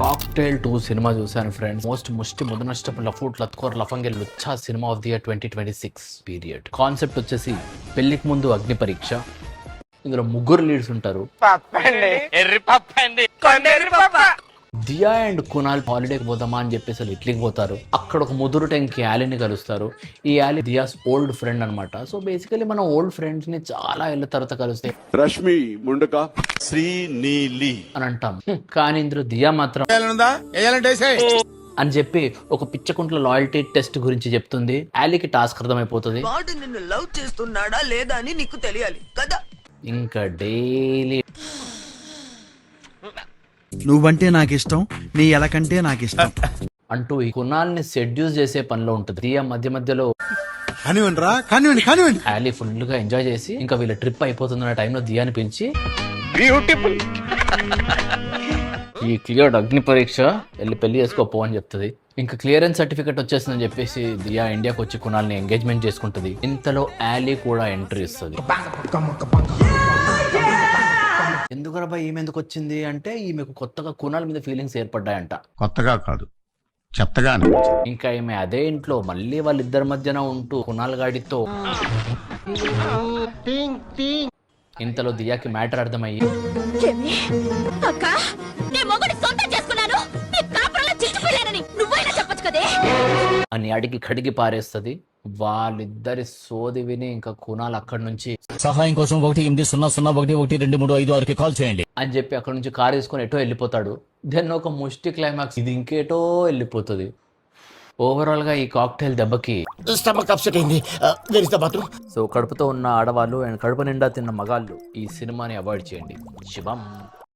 Cocktail 2 cinema చూశాను friends. Most ముష్టి ముదనష్టపు లఫూట్ లత్కోర్ లఫంగే లుచ్చా cinema of the year 2026 period. Concept వచ్చేసి పెళ్లికి ముందు అగ్ని పరీక్ష. ఇందులో ముగ్గురు లీడ్స్ ఉంటారు. దియా అండ్ కునాల్ హాలిడేకి పోదామా అని చెప్పేసి వాళ్ళు ఇట్లీకి పోతారు. అక్కడ ఒక ముదురు టెంకి యాలీని కలుస్తారు. ఈ యాలీ దియాస్ ఓల్డ్ ఫ్రెండ్ అనమాట. సో బేసికలీ మనం ఓల్డ్ ఫ్రెండ్స్ ని చాలా ఏళ్ళ తర్వాత కలిస్తే రష్మి ముండక శ్రీనీలి అని అంటాం. కానీ ఇందులో దియా మాత్రం అని చెప్పి ఒక పిచ్చకుంట్ల లాయల్టీ టెస్ట్ గురించి చెప్తుంది. యాలీకి టాస్క్ అర్థమైపోతుంది. వాడు నిన్ను లవ్ చేస్తున్నాడా లేదా అని నీకు తెలియాలి కదా. ఇంకా డైలీ నువ్వంటే నాకు ఇష్టం, నీ ఎలకంటే నాకు ఇష్టం అంటూ ఈ కునాల్ని సెడ్యూస్ చేసే పనిలో ఉంటుంది. దియా మధ్య మధ్యలో కానివ్వండి యాలీ ఫుల్ గా ఎంజాయ్ చేసి ఇంకా వీళ్ళ ట్రిప్ అయిపోతుందన్న టైంలో దియాని పిలిచి బ్యూటిఫుల్ ఈ క్లియర్డ్ అగ్ని పరీక్ష వెళ్ళి పెళ్లి చేసుకోపో అని చెప్తుంది. ఇంకా క్లియరెన్స్ సర్టిఫికేట్ వచ్చేసిందని చెప్పేసి దియా ఇండియాకి వచ్చి కునాల్ని ఎంగేజ్మెంట్ చేసుకుంటుంది. ఇంతలో యాలీ కూడా ఎంట్రీ ఇస్తుంది. ఎందుకనబా ఈమె ఎందుకు వచ్చింది అంటే ఈమెకు కొత్తగా కునాల్ మీద ఫీలింగ్స్ ఏర్పడ్డాయంట. కొత్తగా కాదు చెత్తగా ఇంకా ఈమె అదే ఇంట్లో మళ్ళీ వాళ్ళిద్దరి మధ్యన ఉంటూ కునాల్ గాడితో ఇంతలో దియాకి మ్యాటర్ అర్థమయ్యి అని అడిగి కడిగి పారేస్తుంది. వాళ్ళిద్దరి సోది విని ఇంకా కునాల్ అక్కడి నుంచి సహాయం కోసం 180011236కి కాల్ చేయండి అని చెప్పి అక్కడ నుంచి కార్ వేసుకొని ఎటో వెళ్ళిపోతాడు. దెన్ ఒక ముష్టి క్లైమాక్స్ ఇది ఇంకేటో వెళ్ళిపోతుంది. ఓవరాల్ గా ఈ కాక్టైల్ దెబ్బకి స్టమక్ అప్సెట్ అయింది. Where is the bathroom? So కడుపుతో ఉన్న ఆడవాళ్ళు అండ్ కడుపు నిండా తిన్న మగాళ్ళు ఈ సినిమాని అవాయిడ్ చేయండి. శుభం.